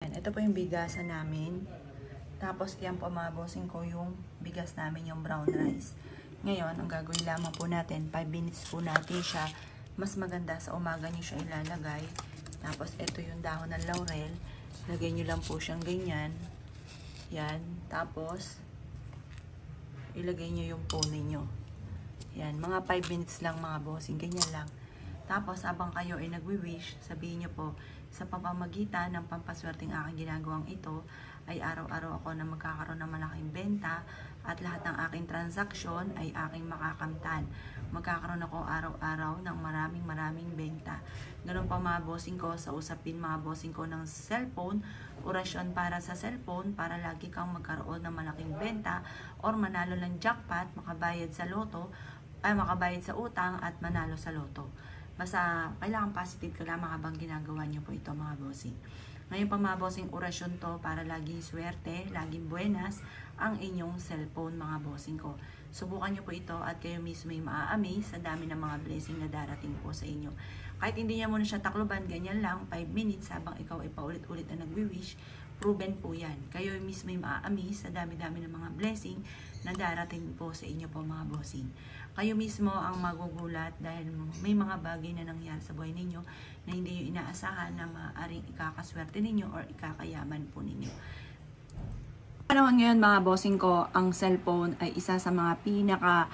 Yan, ito po yung bigasan namin. Tapos yan po mga bossing ko yung bigas namin, yung brown rice. Ngayon, ang gagawin lamang po natin, 5 minutes po natin siya. Mas maganda sa umaga nyo siya ilalagay. Tapos ito yung dahon ng laurel. Lagay nyo lang po siyang ganyan. Yan. Tapos ilagay nyo yung pone nyo. Yan. Mga 5 minutes lang mga bossing. Ganyan lang. Tapos habang kayo ay nagwi-wish, sabihin nyo po, sa pamamagitan ng pampaswerteng aking ginagawang ito, ay araw-araw ako na magkakaroon ng malaking benta at lahat ng aking transaksyon ay aking makakamtan. Magkakaroon ako araw-araw ng maraming benta. Ganun pa mga bossing ko sa usapin mga bossing ko ng cellphone, orasyon para sa cellphone para lagi kang magkaroon ng malaking benta or manalo ng jackpot, makabayad sa loto, ay makabayad sa utang at manalo sa loto. Basta kailangan positive ka lamang habang ginagawa nyo po ito mga bossing. Ngayon pa mga bossing, orasyon to para laging swerte, laging buenas ang inyong cellphone mga bossing ko. Subukan nyo po ito at kayo mismo ay maa-amaze sa dami ng mga blessing na darating po sa inyo. Kahit hindi niya muna siya takloban, ganyan lang, 5 minutes habang ikaw ay paulit-ulit na nagwi-wish, proven po yan. Kayo mismo ay maa-amaze sa dami-dami ng mga blessing na darating po sa inyo po mga bossing. Kayo mismo ang magugulat dahil may mga bagay na nangyari sa buhay ninyo na hindi nyo inaasahan na maaaring ikakaswerte ninyo or ikakayaman po ninyo. Panahon ngayon mga bossing ko, ang cellphone ay isa sa mga pinaka,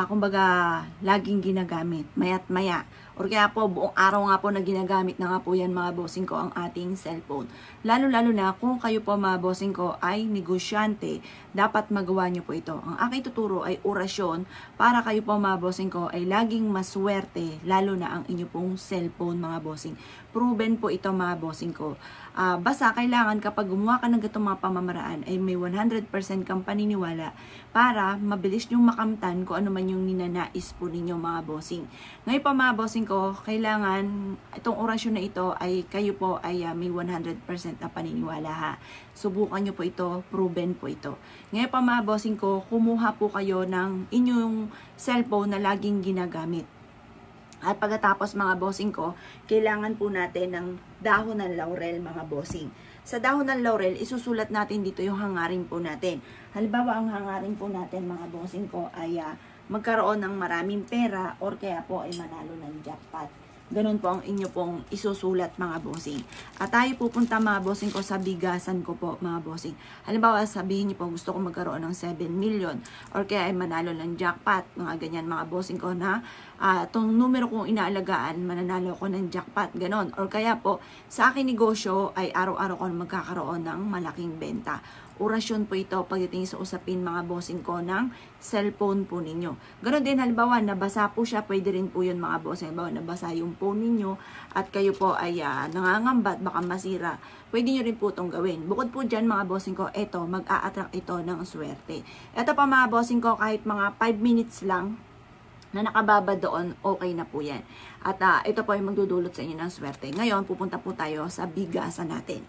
kumbaga, laging ginagamit, maya't maya. Or kaya po, buong araw nga po na ginagamit na nga po yan mga bossing ko ang ating cellphone. Lalo-lalo na kung kayo po mga bossing ko ay negosyante, dapat magawa nyo po ito. Ang aking tuturo ay orasyon para kayo po mga bossing ko ay laging maswerte, lalo na ang inyo pong cellphone mga bossing. Proven po ito mga bossing ko. Basta kailangan kapag gumawa ka ng ganitong mga pamamaraan ay may 100% kang paniniwala para mabilis nyong makamtan kung ano man yung ninanais po ninyo mga bossing. Ngayon pa mga bossing ko, kailangan itong orasyon na ito ay kayo po ay may 100% na paniniwala ha. Subukan nyo po ito, proven po ito. Ngayon pa mga bossing ko, kumuha po kayo ng inyong cellphone na laging ginagamit. At pagkatapos mga bossing ko, kailangan po natin ng dahon ng laurel mga bossing. Sa dahon ng laurel, isusulat natin dito yung hangarin po natin. Halimbawa, ang hangarin po natin mga bossing ko ay magkaroon ng maraming pera or kaya po ay manalo ng jackpot. Ganun po ang inyo pong isusulat mga bossing. At tayo pupunta mga bossing ko sa bigasan ko po mga bossing. Halimbawa sabihin niyo po gusto ko magkaroon ng 7 million or kaya ay manalo ng jackpot. Mga ganyan mga bossing ko na itong numero kong inaalagaan mananalo ko ng jackpot. Ganon. Or kaya po sa akin negosyo ay araw-araw ko magkakaroon ng malaking benta. Orasyon po ito pagdating sa usapin mga bossing ko ng cellphone po ninyo. Ganon din halimbawa, nabasa po siya, pwede rin po yun mga bossing. Halimbawa, nabasa yung phone ninyo at kayo po ay nangangamba at baka masira. Pwede nyo rin po itong gawin. Bukod po dyan mga bossing ko, ito, mag-a-attract ito ng swerte. Ito pa mga bossing ko, kahit mga 5 minutes lang na nakababa doon, okay na po yan. At ito po yung magdudulot sa inyo ng swerte. Ngayon, pupunta po tayo sa bigasan natin.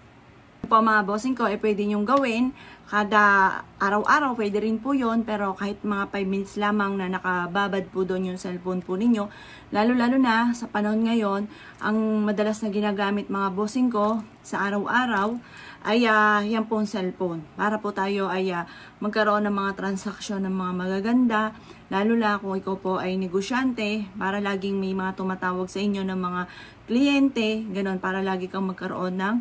Po mga bossing ko, pwede nyong gawin kada araw-araw, pwede rin po yon, pero kahit mga 5 minutes lamang na nakababad po doon yung cellphone po ninyo, lalo-lalo na sa panahon ngayon, ang madalas na ginagamit mga bossing ko sa araw-araw ay yan po ang cellphone. Para po tayo ay magkaroon ng mga transaksyon ng mga magaganda, lalo na kung ikaw po ay negosyante, para laging may mga tumatawag sa inyo ng mga kliyente, ganon, para lagi kang magkaroon ng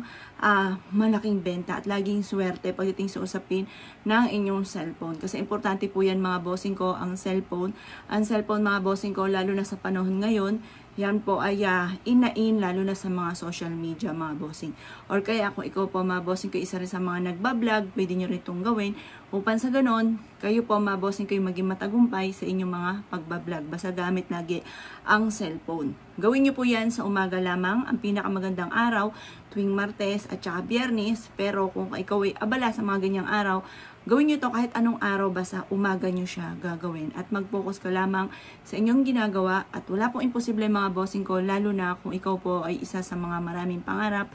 malaking benta at laging swerte pagdating sa usapin ng inyong cellphone. Kasi importante po yan mga bossing ko, ang cellphone. Ang cellphone mga bossing ko, lalo na sa panahon ngayon, yan po ay in lalo na sa mga social media mga bossing. Or kaya kung ikaw po mga bossing ko, isa rin sa mga nagbablog, pwede nyo rin itong gawin. Upang sa ganon, kayo po mga bossing kayo maging matagumpay sa inyong mga pagbablog. Basta gamit lagi ang cellphone. Gawin nyo po yan sa umaga lamang, ang pinakamagandang araw, tuwing Martes at saka Biyernes. Pero kung ikaw ay abala sa mga ganyang araw, gawin nyo to kahit anong araw, basta umaga nyo siya gagawin. At mag-focus ka lamang sa inyong ginagawa. At wala pong imposible mga bossing ko, lalo na kung ikaw po ay isa sa mga maraming pangarap.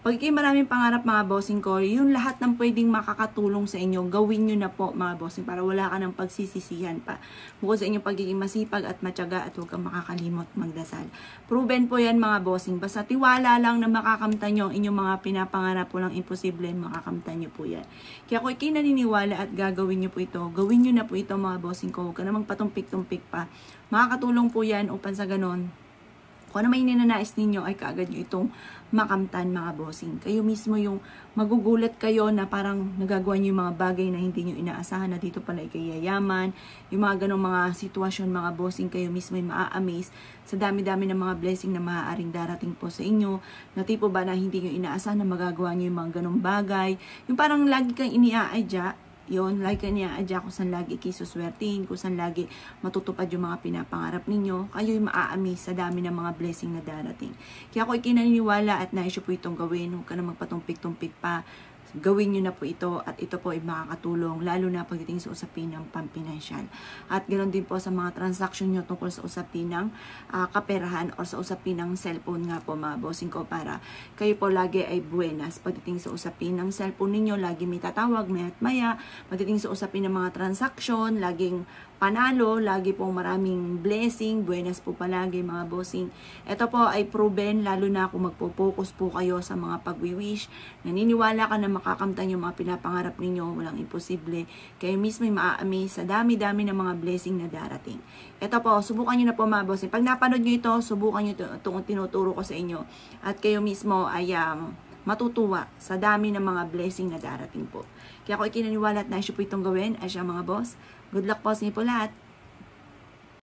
Pag kayo maraming pangarap mga bossing ko, yung lahat ng pwedeng makakatulong sa inyo, gawin nyo na po mga bossing para wala ka ng pagsisisihan pa. Bukod sa inyong pagiging masipag at matyaga at huwag kang makakalimot magdasal. Proven po yan mga bossing. Basta tiwala lang na makakamtan nyo ang inyong mga pinapangarap po lang imposible, makakamtan nyo po yan. Kaya kung kayo naniniwala at gagawin nyo po ito, gawin nyo na po ito mga bossing ko. Huwag ka namang patumpik-tumpik pa. Makakatulong po yan upang sa ganon, kung ano may ninanais ninyo ay kaagad nyo itong makamtan mga bossing. Kayo mismo yung magugulat kayo na parang nagagawa nyo yung mga bagay na hindi nyo inaasahan na dito pala ikayayaman. Yung mga ganong mga sitwasyon mga bossing, kayo mismo yung maa-amaze sa dami-dami ng mga blessing na maaaring darating po sa inyo. Na tipo ba na hindi nyo inaasahan na magagawa nyo yung mga ganong bagay. Yung parang lagi kang iniaadya. Yun, like niya-adya kung saan lagi kisuswertihin, kung saan lagi matutupad yung mga pinapangarap ninyo, kayo yung maa-amaze sa dami ng mga blessing na darating. Kaya ako ikinaniniwala at nais po itong gawin, huwag ka na magpatumpik-tumpik pa, gawin nyo na po ito at ito po ay makakatulong lalo na pagdating sa usapin ng pampinansyal. At ganoon din po sa mga transaction nyo tungkol sa usapin ng kaperahan o sa usapin ng cellphone nga po mga bossing ko, para kayo po lagi ay buenas pagdating sa usapin ng cellphone ninyo, lagi may tatawag maya't maya, pagdating sa usapin ng mga transaction, laging panalo, lagi pong maraming blessing, buenas po palagi mga bossing. Ito po ay proven lalo na kung magpo-focus po kayo sa mga pagwi-wish, naniniwala ka na makakamtan yung mga pinapangarap ninyo, walang imposible. Kayo mismo ay maa-amaze sa dami-dami ng mga blessing na darating. Ito po, subukan nyo na po mga bossing. Pag napanood nyo ito, subukan nyo itong tinuturo ko sa inyo. At kayo mismo ay matutuwa sa dami ng mga blessing na darating po. Kaya ako ikinaniwala at nais po itong gawin ay siya mga boss. Good luck po sa inyo po lahat.